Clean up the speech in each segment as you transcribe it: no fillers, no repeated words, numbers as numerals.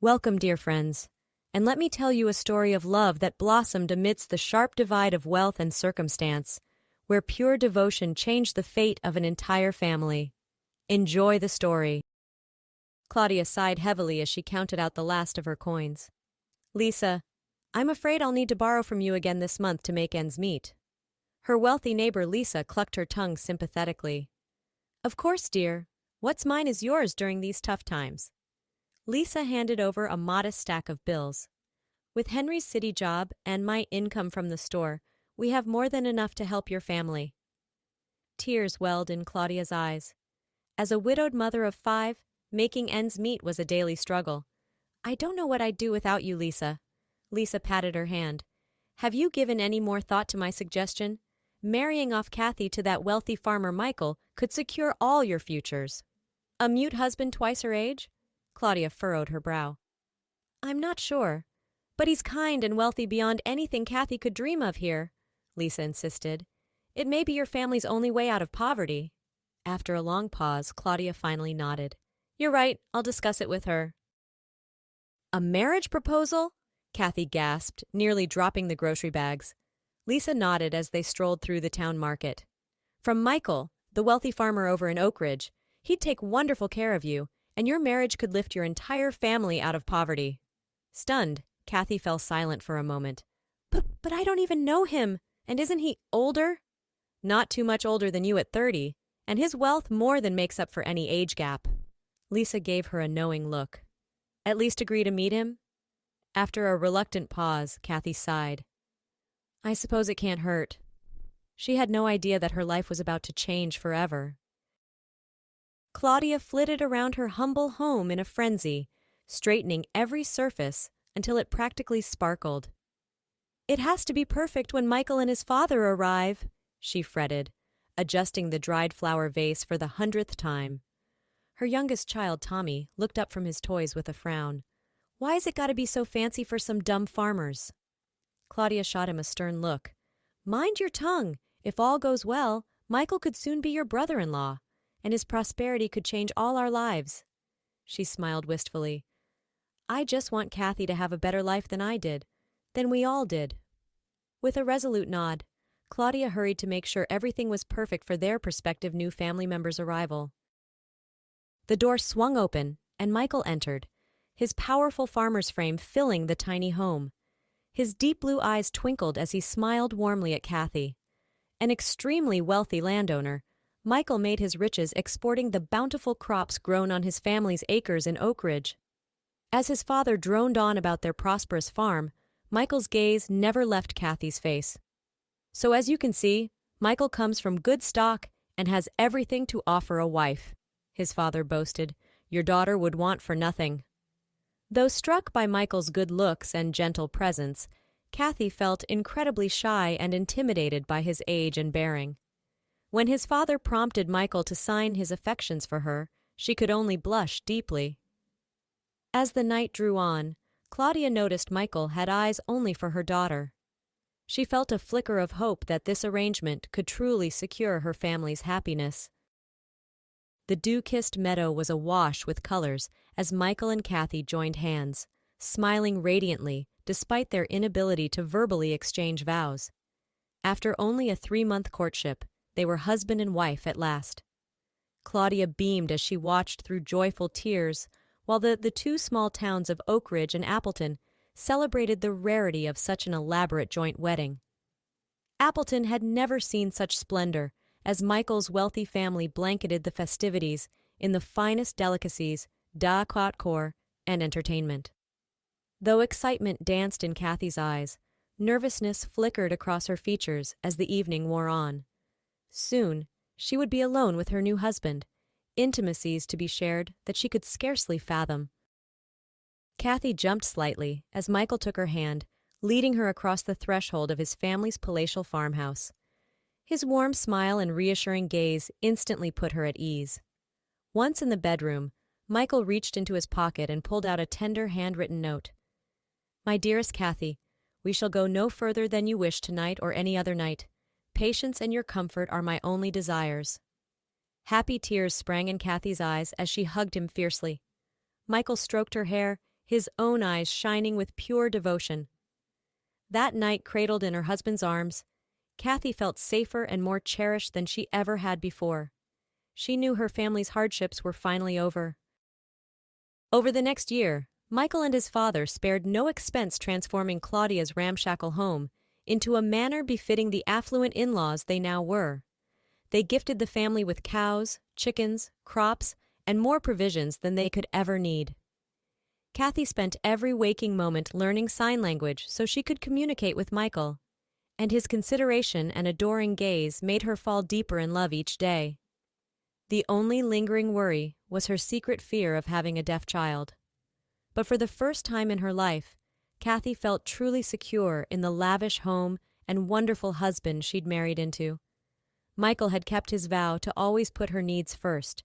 Welcome, dear friends, and let me tell you a story of love that blossomed amidst the sharp divide of wealth and circumstance, where pure devotion changed the fate of an entire family. Enjoy the story. Claudia sighed heavily as she counted out the last of her coins. Lisa, I'm afraid I'll need to borrow from you again this month to make ends meet. Her wealthy neighbor Lisa clucked her tongue sympathetically. Of course, dear. What's mine is yours during these tough times. Lisa handed over a modest stack of bills. With Henry's city job and my income from the store, we have more than enough to help your family. Tears welled in Claudia's eyes. As a widowed mother of 5, making ends meet was a daily struggle. I don't know what I'd do without you, Lisa. Lisa patted her hand. Have you given any more thought to my suggestion? Marrying off Kathy to that wealthy farmer Michael could secure all your futures. A mute husband twice her age? Claudia furrowed her brow. I'm not sure, but he's kind and wealthy beyond anything Kathy could dream of here, Lisa insisted. It may be your family's only way out of poverty. After a long pause, Claudia finally nodded. You're right, I'll discuss it with her. A marriage proposal? Kathy gasped, nearly dropping the grocery bags. Lisa nodded as they strolled through the town market. From Michael, the wealthy farmer over in Oak Ridge, he'd take wonderful care of you, and your marriage could lift your entire family out of poverty. Stunned, Kathy fell silent for a moment. But I don't even know him, and isn't he older? Not too much older than you at 30, and his wealth more than makes up for any age gap. Lisa gave her a knowing look. At least agree to meet him? After a reluctant pause, Kathy sighed. I suppose it can't hurt. She had no idea that her life was about to change forever. Claudia flitted around her humble home in a frenzy, straightening every surface until it practically sparkled. It has to be perfect when Michael and his father arrive, she fretted, adjusting the dried flower vase for the 100th time. Her youngest child, Tommy, looked up from his toys with a frown. Why's it gotta be so fancy for some dumb farmers? Claudia shot him a stern look. Mind your tongue. If all goes well, Michael could soon be your brother-in-law, and his prosperity could change all our lives. She smiled wistfully. I just want Kathy to have a better life than I did, than we all did. With a resolute nod, Claudia hurried to make sure everything was perfect for their prospective new family member's arrival. The door swung open, and Michael entered, his powerful farmer's frame filling the tiny home. His deep blue eyes twinkled as he smiled warmly at Kathy. An extremely wealthy landowner, Michael made his riches exporting the bountiful crops grown on his family's acres in Oak Ridge. As his father droned on about their prosperous farm, Michael's gaze never left Kathy's face. So as you can see, Michael comes from good stock and has everything to offer a wife, his father boasted. Your daughter would want for nothing. Though struck by Michael's good looks and gentle presence, Kathy felt incredibly shy and intimidated by his age and bearing. When his father prompted Michael to sign his affections for her, she could only blush deeply. As the night drew on, Claudia noticed Michael had eyes only for her daughter. She felt a flicker of hope that this arrangement could truly secure her family's happiness. The dew-kissed meadow was awash with colors as Michael and Kathy joined hands, smiling radiantly despite their inability to verbally exchange vows. After only a 3-month courtship, they were husband and wife at last. Claudia beamed as she watched through joyful tears, while the two small towns of Oak Ridge and Appleton celebrated the rarity of such an elaborate joint wedding. Appleton had never seen such splendor, as Michael's wealthy family blanketed the festivities in the finest delicacies, decor, and entertainment. Though excitement danced in Kathy's eyes, nervousness flickered across her features as the evening wore on. Soon, she would be alone with her new husband, intimacies to be shared that she could scarcely fathom. Kathy jumped slightly as Michael took her hand, leading her across the threshold of his family's palatial farmhouse. His warm smile and reassuring gaze instantly put her at ease. Once in the bedroom, Michael reached into his pocket and pulled out a tender handwritten note. My dearest Kathy, we shall go no further than you wish tonight or any other night. Patience and your comfort are my only desires. Happy tears sprang in Kathy's eyes as she hugged him fiercely. Michael stroked her hair, his own eyes shining with pure devotion. That night, cradled in her husband's arms, Kathy felt safer and more cherished than she ever had before. She knew her family's hardships were finally over. Over the next year, Michael and his father spared no expense transforming Claudia's ramshackle home into a manor befitting the affluent in-laws they now were. They gifted the family with cows, chickens, crops, and more provisions than they could ever need. Kathy spent every waking moment learning sign language so she could communicate with Michael, and his consideration and adoring gaze made her fall deeper in love each day. The only lingering worry was her secret fear of having a deaf child. But for the first time in her life, Kathy felt truly secure in the lavish home and wonderful husband she'd married into. Michael had kept his vow to always put her needs first.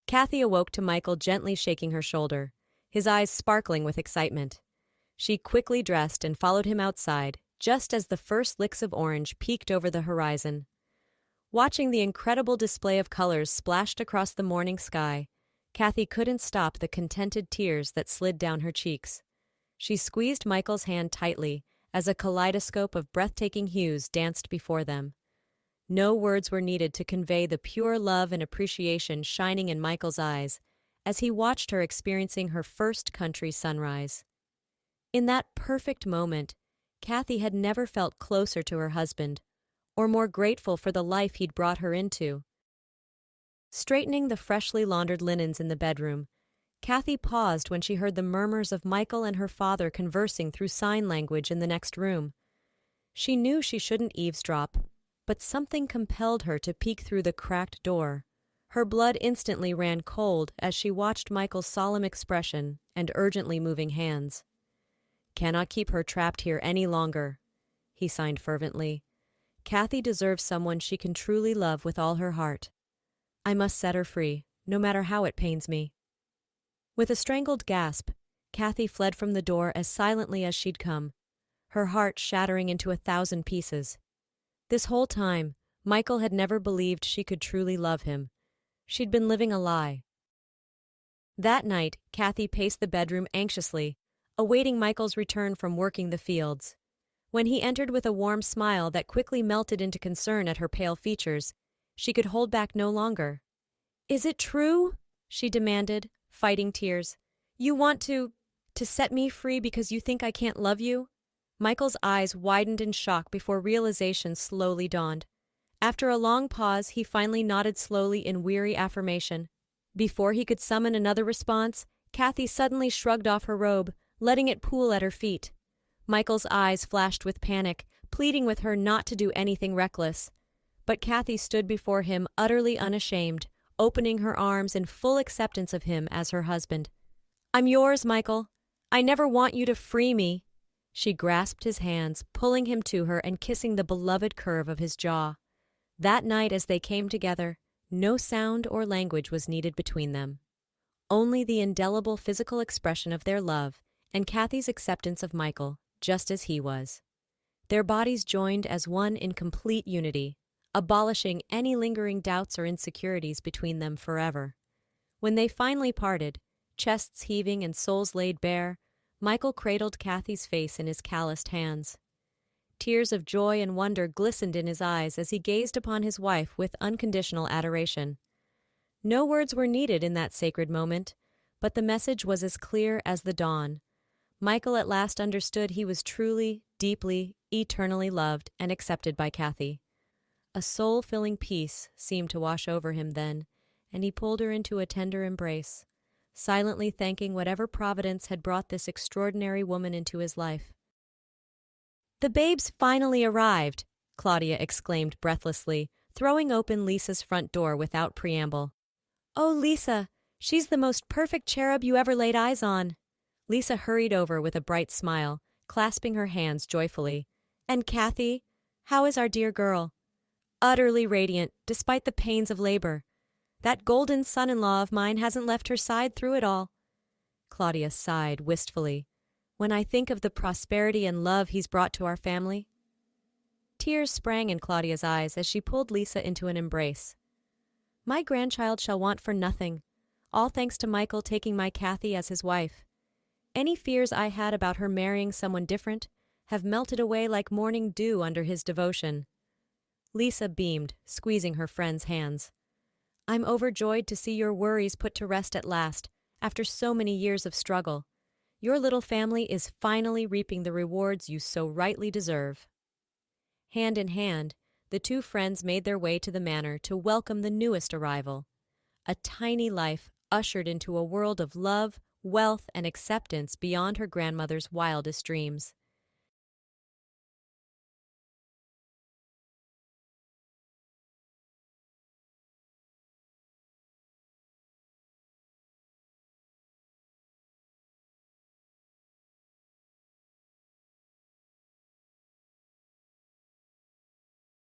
Kathy awoke to Michael gently shaking her shoulder, his eyes sparkling with excitement. She quickly dressed and followed him outside, just as the first licks of orange peeked over the horizon. Watching the incredible display of colors splashed across the morning sky, Kathy couldn't stop the contented tears that slid down her cheeks. She squeezed Michael's hand tightly as a kaleidoscope of breathtaking hues danced before them. No words were needed to convey the pure love and appreciation shining in Michael's eyes as he watched her experiencing her first country sunrise. In that perfect moment, Kathy had never felt closer to her husband or more grateful for the life he'd brought her into. Straightening the freshly laundered linens in the bedroom, Kathy paused when she heard the murmurs of Michael and her father conversing through sign language in the next room. She knew she shouldn't eavesdrop, but something compelled her to peek through the cracked door. Her blood instantly ran cold as she watched Michael's solemn expression and urgently moving hands. "Cannot keep her trapped here any longer," he signed fervently. "Kathy deserves someone she can truly love with all her heart. I must set her free, no matter how it pains me." With a strangled gasp, Kathy fled from the door as silently as she'd come, her heart shattering into 1,000 pieces. This whole time, Michael had never believed she could truly love him. She'd been living a lie. That night, Kathy paced the bedroom anxiously, awaiting Michael's return from working the fields. When he entered with a warm smile that quickly melted into concern at her pale features, she could hold back no longer. "Is it true?" she demanded, fighting tears. "You want to set me free because you think I can't love you?" Michael's eyes widened in shock before realization slowly dawned. After a long pause, he finally nodded slowly in weary affirmation. Before he could summon another response, Kathy suddenly shrugged off her robe, letting it pool at her feet. Michael's eyes flashed with panic, pleading with her not to do anything reckless. But Kathy stood before him utterly unashamed, opening her arms in full acceptance of him as her husband. "I'm yours, Michael. I never want you to free me." She grasped his hands, pulling him to her and kissing the beloved curve of his jaw. That night as they came together, no sound or language was needed between them. Only the indelible physical expression of their love and Kathy's acceptance of Michael, just as he was. Their bodies joined as one in complete unity, abolishing any lingering doubts or insecurities between them forever. When they finally parted, chests heaving and souls laid bare, Michael cradled Kathy's face in his calloused hands. Tears of joy and wonder glistened in his eyes as he gazed upon his wife with unconditional adoration. No words were needed in that sacred moment, but the message was as clear as the dawn. Michael at last understood he was truly, deeply, eternally loved and accepted by Kathy. A soul-filling peace seemed to wash over him then, and he pulled her into a tender embrace, silently thanking whatever providence had brought this extraordinary woman into his life. "The babes finally arrived," Claudia exclaimed breathlessly, throwing open Lisa's front door without preamble. "Oh, Lisa, she's the most perfect cherub you ever laid eyes on." Lisa hurried over with a bright smile, clasping her hands joyfully. "And Kathy, how is our dear girl?" "Utterly radiant, despite the pains of labor. That golden son-in-law of mine hasn't left her side through it all." Claudia sighed wistfully. "When I think of the prosperity and love he's brought to our family." Tears sprang in Claudia's eyes as she pulled Lisa into an embrace. "My grandchild shall want for nothing, all thanks to Michael taking my Kathy as his wife. Any fears I had about her marrying someone different have melted away like morning dew under his devotion. Lisa beamed, squeezing her friend's hands. I'm overjoyed to see your worries put to rest at last, after so many years of struggle. Your little family is finally reaping the rewards you so rightly deserve. Hand in hand, the two friends made their way to the manor to welcome the newest arrival. A tiny life ushered into a world of love, wealth, and acceptance beyond her grandmother's wildest dreams.